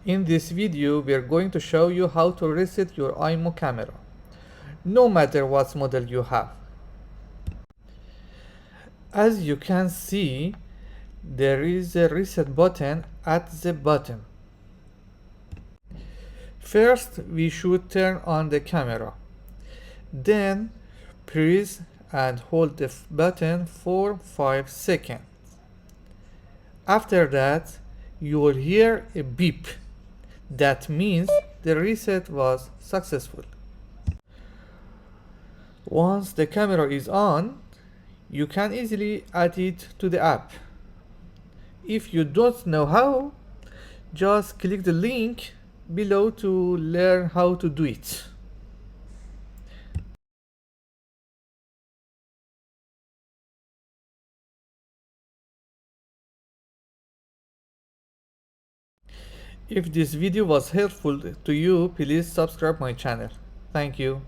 In this video, we are going to show you how to reset your IMOU camera, no matter what model you have. As you can see, there is a reset button at the bottom. First, we should turn on the camera. Then, press and hold the button for 5 seconds. After that, you will hear a beep. That means the reset was successful. Once the camera is on, you can easily add it to the app. If you don't know how, just click the link below to learn how to do it. If this video was helpful to you, please subscribe my channel. Thank you.